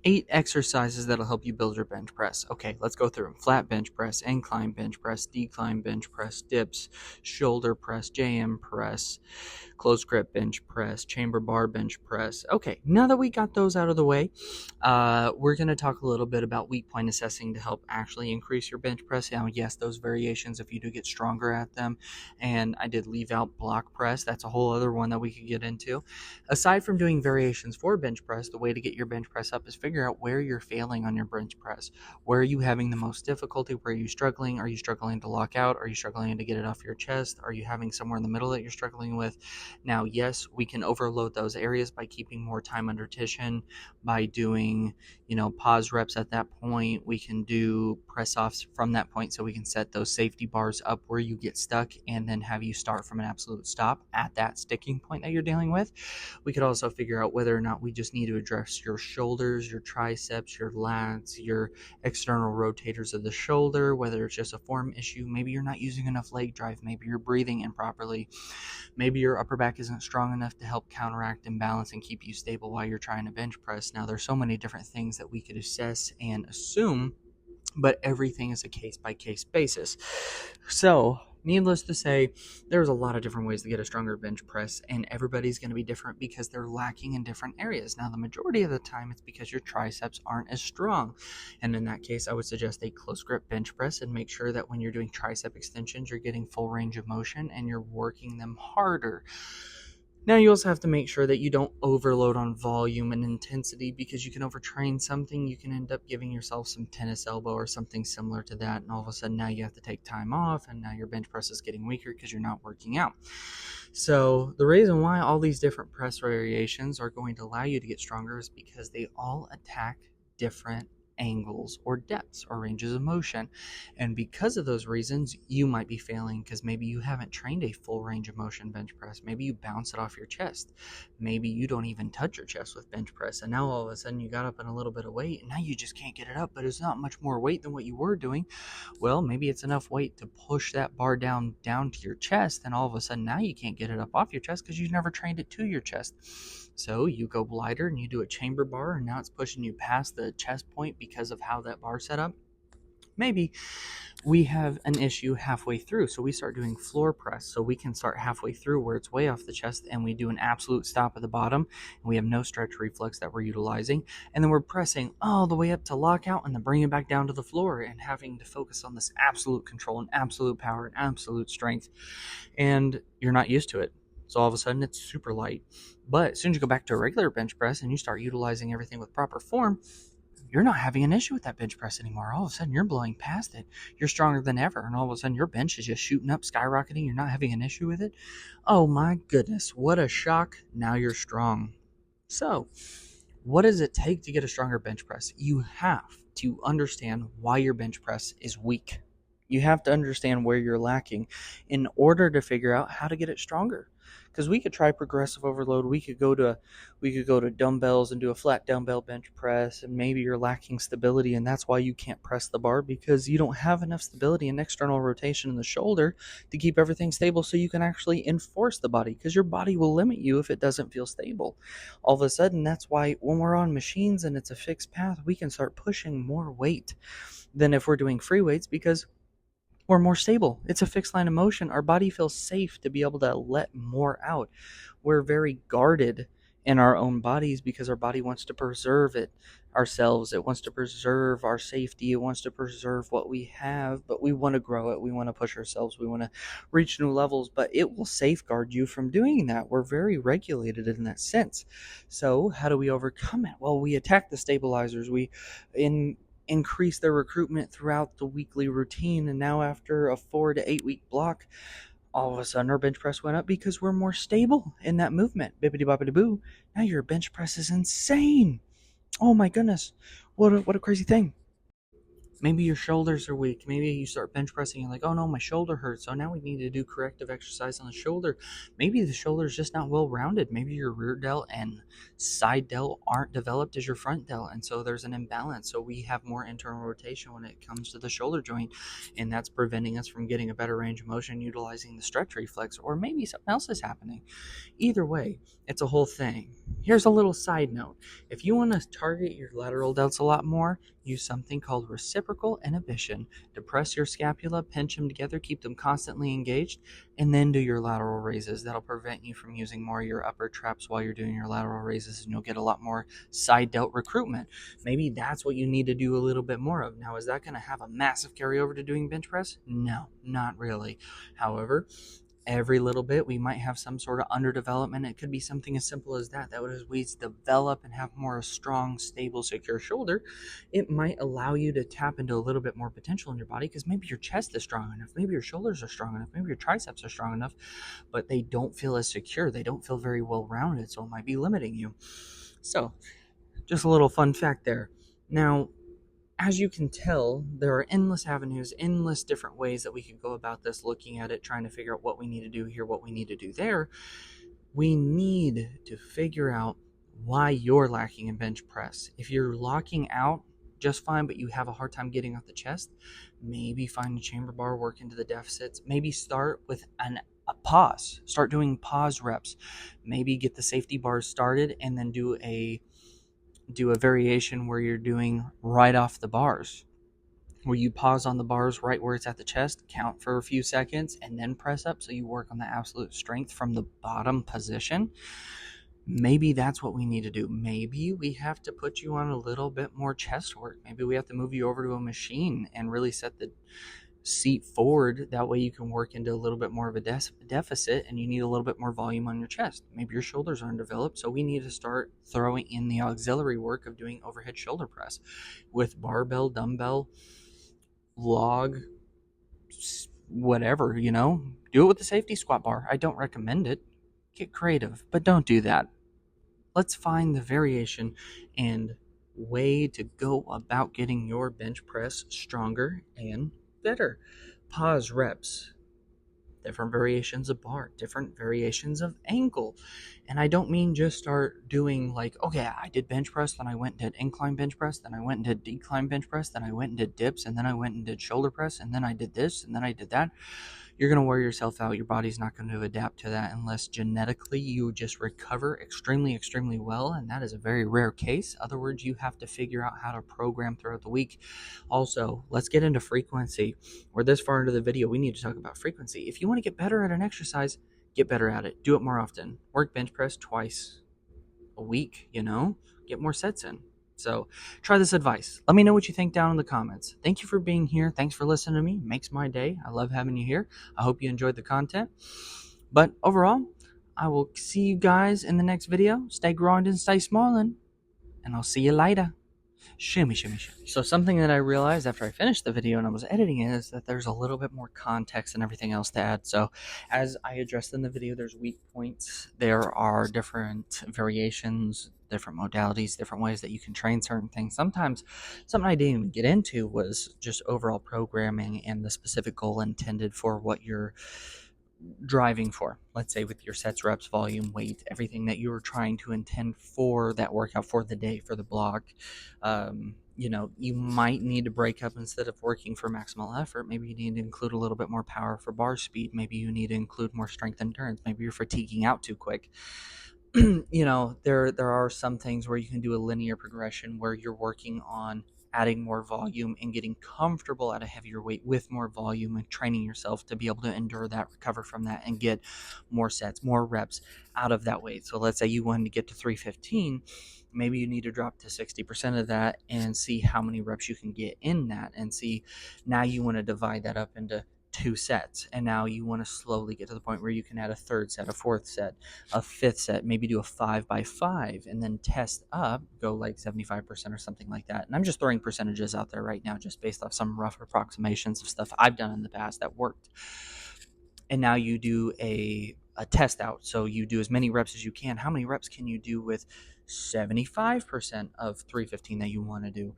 8 exercises that'll help you build your bench press. Okay, let's go through them. Flat bench press, incline bench press, decline bench press, dips, shoulder press, JM press, close grip bench press, chamber bar bench press. Okay, now that we got those out of the way, we're going to talk a little bit about weak point assessing to help actually increase your bench press. Now, yes, those variations, if you do get stronger at them, and I did leave out block press, that's a whole other one that we could get into. Aside from doing variations for bench press, the way to get your bench press up is figure out where you're failing on your bench press. Where are you having the most difficulty? Where are you struggling? Are you struggling to lock out? Are you struggling to get it off your chest? Are you having somewhere in the middle that you're struggling with? Now, yes, we can overload those areas by keeping more time under tension, by doing, pause reps at that point. We can do press offs from that point so we can set those safety bars up where you get stuck and then have you start from an absolute stop at that sticking point that you're dealing with. We could also figure out whether or not we just need to address your shoulders, your triceps, your lats, your external rotators of the shoulder, whether it's just a form issue. Maybe you're not using enough leg drive. Maybe you're breathing improperly. Maybe your upper back isn't strong enough to help counteract imbalance and keep you stable while you're trying to bench press. Now, there's so many different things that we could assess and assume, but everything is a case-by-case basis. So, needless to say, there's a lot of different ways to get a stronger bench press, and everybody's going to be different because they're lacking in different areas. Now, the majority of the time, it's because your triceps aren't as strong, and in that case, I would suggest a close grip bench press and make sure that when you're doing tricep extensions, you're getting full range of motion and you're working them harder. Now, you also have to make sure that you don't overload on volume and intensity, because you can overtrain something. You can end up giving yourself some tennis elbow or something similar to that, and all of a sudden now you have to take time off, and now your bench press is getting weaker because you're not working out. So the reason why all these different press variations are going to allow you to get stronger is because they all attack different angles or depths or ranges of motion, and because of those reasons you might be failing because maybe you haven't trained a full range of motion bench press. Maybe you bounce it off your chest. Maybe you don't even touch your chest with bench press, and now all of a sudden you got up in a little bit of weight and now you just can't get it up, but it's not much more weight than what you were doing. Well, maybe it's enough weight to push that bar down to your chest, and all of a sudden now you can't get it up off your chest because you've never trained it to your chest. So you go lighter and you do a chamber bar, and now it's pushing you past the chest point because of how that bar set up. Maybe we have an issue halfway through, so we start doing floor press. So we can start halfway through where it's way off the chest, and we do an absolute stop at the bottom, and we have no stretch reflex that we're utilizing, and then we're pressing all the way up to lockout and then bringing it back down to the floor and having to focus on this absolute control and absolute power and absolute strength, and you're not used to it. So all of a sudden it's super light. But as soon as you go back to a regular bench press and you start utilizing everything with proper form, you're not having an issue with that bench press anymore. All of a sudden you're blowing past it. You're stronger than ever, and all of a sudden your bench is just shooting up, skyrocketing. You're not having an issue with it. Oh my goodness, what a shock. Now you're strong. So what does it take to get a stronger bench press? You have to understand why your bench press is weak. You have to understand where you're lacking in order to figure out how to get it stronger. Because we could try progressive overload. We could go to dumbbells and do a flat dumbbell bench press, and maybe you're lacking stability, and that's why you can't press the bar, because you don't have enough stability and external rotation in the shoulder to keep everything stable so you can actually enforce the body, because your body will limit you if it doesn't feel stable. All of a sudden, that's why when we're on machines and it's a fixed path, we can start pushing more weight than if we're doing free weights, because we're more stable. It's a fixed line of motion. Our body feels safe to be able to let more out. We're very guarded in our own bodies because our body wants to preserve it ourselves. It wants to preserve our safety. It wants to preserve what we have, but we want to grow it. We want to push ourselves. We want to reach new levels, but it will safeguard you from doing that. We're very regulated in that sense. So how do we overcome it? Well, we attack the stabilizers. We increase their recruitment throughout the weekly routine, and now after a 4 to 8 week block, all of a sudden our bench press went up because we're more stable in that movement. Bippity boppity boo. Now your bench press is insane. Oh my goodness. What a crazy thing. Maybe your shoulders are weak. Maybe you start bench pressing and like, oh no, my shoulder hurts. So now we need to do corrective exercise on the shoulder. Maybe the shoulder is just not well rounded. Maybe your rear delt and side delt aren't developed as your front delt. And so there's an imbalance. So we have more internal rotation when it comes to the shoulder joint. And that's preventing us from getting a better range of motion utilizing the stretch reflex. Or maybe something else is happening. Either way, it's a whole thing. Here's a little side note. If you want to target your lateral delts a lot more, use something called reciprocal inhibition. Depress your scapula, pinch them together, keep them constantly engaged, and then do your lateral raises. That'll prevent you from using more of your upper traps while you're doing your lateral raises, and you'll get a lot more side delt recruitment. Maybe that's what you need to do a little bit more of. Now, is that going to have a massive carryover to doing bench press? No, not really. However, every little bit we might have some sort of underdevelopment. It could be something as simple as that as we develop and have more strong, stable, secure shoulder, it might allow you to tap into a little bit more potential in your body, because maybe your chest is strong enough, maybe your shoulders are strong enough, maybe your triceps are strong enough, but they don't feel as secure, they don't feel very well rounded, so it might be limiting you. So just a little fun fact there. Now, as you can tell, there are endless avenues, endless different ways that we could go about this, looking at it, trying to figure out what we need to do here, what we need to do there. We need to figure out why you're lacking in bench press. If you're locking out just fine, but you have a hard time getting off the chest, maybe find a chamber bar, work into the deficits. Maybe start with a pause. Start doing pause reps. Maybe get the safety bars started and then do a variation where you're doing right off the bars, where you pause on the bars right where it's at the chest, count for a few seconds, and then press up, so you work on the absolute strength from the bottom position. Maybe that's what we need to do. Maybe we have to put you on a little bit more chest work. Maybe we have to move you over to a machine and really set the seat forward. That way you can work into a little bit more of a deficit, and you need a little bit more volume on your chest. Maybe your shoulders aren't developed, so we need to start throwing in the auxiliary work of doing overhead shoulder press with barbell, dumbbell, log, whatever, do it with the safety squat bar. I don't recommend it. Get creative, but don't do that. Let's find the variation and way to go about getting your bench press stronger and better. Pause reps, different variations of bar, different variations of angle. And I don't mean just start doing like, okay, I did bench press, then I went and did incline bench press, then I went and did decline bench press, then I went and did dips, and then I went and did shoulder press, and then I did this, and then I did that. You're going to wear yourself out. Your body's not going to adapt to that unless genetically you just recover extremely, extremely well, and that is a very rare case. In other words, you have to figure out how to program throughout the week. Also, let's get into frequency. We're this far into the video, we need to talk about frequency. If you want to get better at an exercise, get better at it. Do it more often. Work bench press twice a week, get more sets in. So try this advice. Let me know what you think down in the comments. Thank you for being here. Thanks for listening to me. It makes my day. I love having you here. I hope you enjoyed the content. But overall, I will see you guys in the next video. Stay grinding, stay smiling, and I'll see you later. Shimmy, shimmy, shimmy. So something that I realized after I finished the video and I was editing it is that there's a little bit more context and everything else to add. So as I addressed in the video, there's weak points. There are different variations, different modalities, different ways that you can train certain things. Sometimes something I didn't even get into was just overall programming and the specific goal intended for what you're driving for. Let's say with your sets, reps, volume, weight, everything that you were trying to intend for that workout, for the day, for the block. You might need to break up, instead of working for maximal effort, maybe you need to include a little bit more power for bar speed. Maybe you need to include more strength endurance. Maybe you're fatiguing out too quick. There are some things where you can do a linear progression where you're working on adding more volume and getting comfortable at a heavier weight with more volume, and training yourself to be able to endure that, recover from that, and get more sets, more reps out of that weight. So let's say you wanted to get to 315, maybe you need to drop to 60% of that and see how many reps you can get in that, and see, now you want to divide that up into 2 sets, and now you want to slowly get to the point where you can add a third set, a fourth set, a fifth set, maybe do a 5x5, and then test up, go like 75% or something like that. And I'm just throwing percentages out there right now, just based off some rough approximations of stuff I've done in the past that worked. And now you do a test out, so you do as many reps as you can. How many reps can you do with 75% of 315 that you want to do?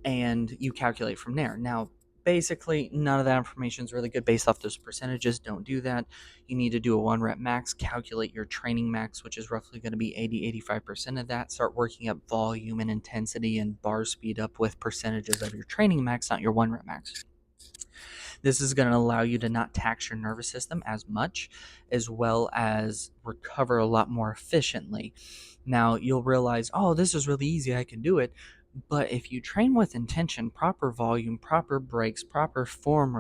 and you calculate from there. Now, basically, none of that information is really good based off those percentages. Don't do that. You need to do a 1 rep max, calculate your training max, which is roughly going to be 80-85% of that. Start working up volume and intensity and bar speed up with percentages of your training max, not your 1 rep max. This is going to allow you to not tax your nervous system as much, as well as recover a lot more efficiently. Now, you'll realize, oh, this is really easy, I can do it. But if you train with intention, proper volume, proper breaks, proper proper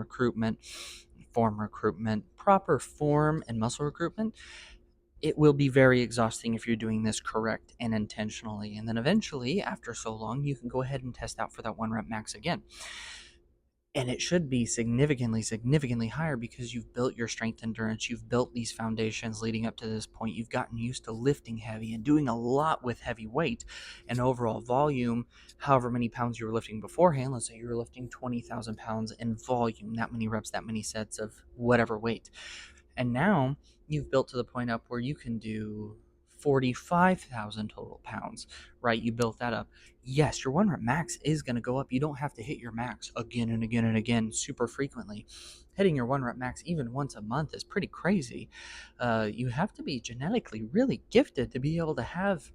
form and muscle recruitment, it will be very exhausting if you're doing this correct and intentionally. And then eventually, after so long, you can go ahead and test out for that 1 rep max again. And it should be significantly higher because you've built your strength endurance. You've built these foundations leading up to this point. You've gotten used to lifting heavy and doing a lot with heavy weight and overall volume. However many pounds you were lifting beforehand, let's say you were lifting 20,000 pounds in volume, that many reps, that many sets of whatever weight. And now you've built to the point up where you can do 45,000 total pounds, right? You built that up. Yes, your 1 rep max is going to go up. You don't have to hit your max again and again and again super frequently. Hitting your 1 rep max even once a month is pretty crazy. You have to be genetically really gifted to be able to have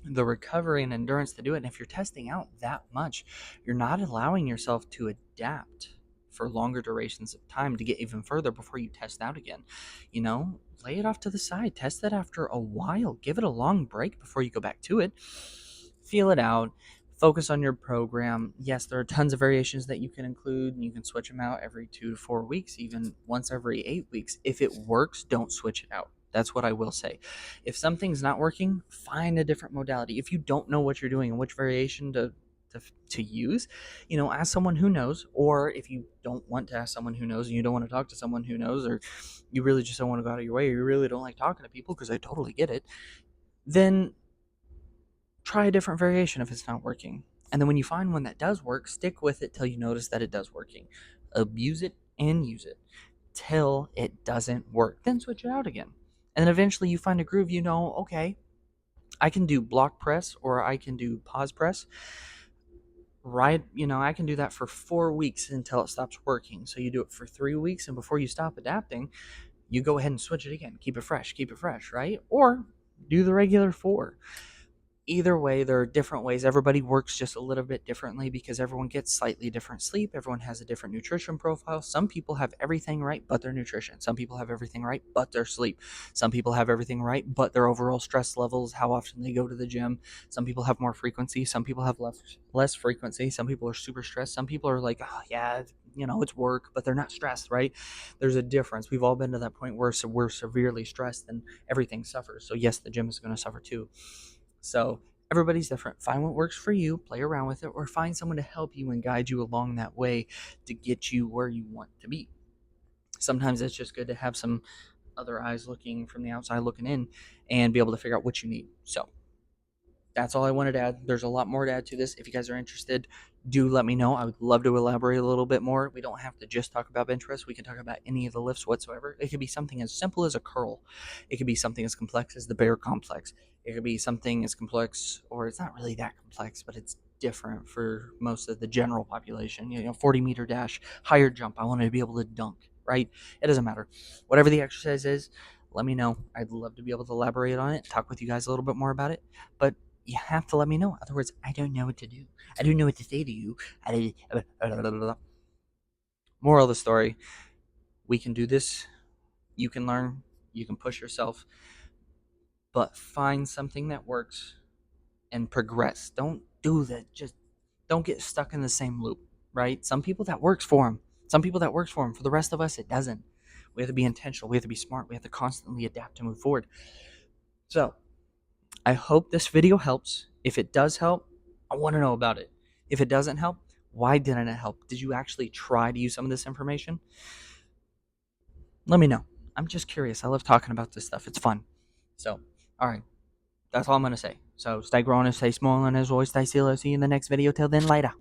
the recovery and endurance to do it. And if you're testing out that much, you're not allowing yourself to adapt for longer durations of time to get even further before you test out again. Lay it off to the side, test it after a while, give it a long break before you go back to it, feel it out, focus on your program. Yes, there are tons of variations that you can include, and you can switch them out every 2 to 4 weeks, even once every 8 weeks. If it works, don't switch it out. That's what I will say. If something's not working, find a different modality. If you don't know what you're doing and which variation to use, ask someone who knows. Or if you don't want to ask someone who knows and you don't want to talk to someone who knows, or you really just don't want to go out of your way, or you really don't like talking to people, because I totally get it, then try a different variation if it's not working. And then when you find one that does work, stick with it till you notice that it does working. Abuse it and use it till it doesn't work. Then switch it out again. And then eventually you find a groove, okay, I can do block press or I can do pause press. Right, I can do that for 4 weeks until it stops working. So you do it for 3 weeks, and before you stop adapting, you go ahead and switch it again. Keep it fresh, right? Or do the regular 4. Either way, there are different ways. Everybody works just a little bit differently because everyone gets slightly different sleep. Everyone has a different nutrition profile. Some people have everything right but their nutrition. Some people have everything right but their sleep. Some people have everything right but their overall stress levels, how often they go to the gym. Some people have more frequency. Some people have less frequency. Some people are super stressed. Some people are like, oh, yeah, it's work, but they're not stressed, right? There's a difference. We've all been to that point where we're severely stressed and everything suffers. So yes, the gym is going to suffer too. So everybody's different. Find what works for you, play around with it, or find someone to help you and guide you along that way to get you where you want to be. Sometimes it's just good to have some other eyes looking from the outside looking in and be able to figure out what you need. So that's all I wanted to add. There's a lot more to add to this. If you guys are interested, do let me know. I would love to elaborate a little bit more. We don't have to just talk about bench press. We can talk about any of the lifts whatsoever. It could be something as simple as a curl. It could be something as complex as the bear complex. It could be something as complex, or it's not really that complex, but it's different for most of the general population. 40-meter dash, higher jump. I want to be able to dunk, right? It doesn't matter. Whatever the exercise is, let me know. I'd love to be able to elaborate on it, talk with you guys a little bit more about it. But you have to let me know. Otherwise, I don't know what to do. I don't know what to say to you. Moral of the story, we can do this. You can learn. You can push yourself. But find something that works and progress. Don't do that. Just don't get stuck in the same loop, right? Some people that works for them. For the rest of us, it doesn't. We have to be intentional. We have to be smart. We have to constantly adapt to move forward. So I hope this video helps. If it does help, I want to know about it. If it doesn't help, why didn't it help? Did you actually try to use some of this information? Let me know. I'm just curious. I love talking about this stuff. It's fun. So, all right. That's all I'm going to say. So, stay growing and stay small, and as always, stay still. I'll see you in the next video. Till then, later.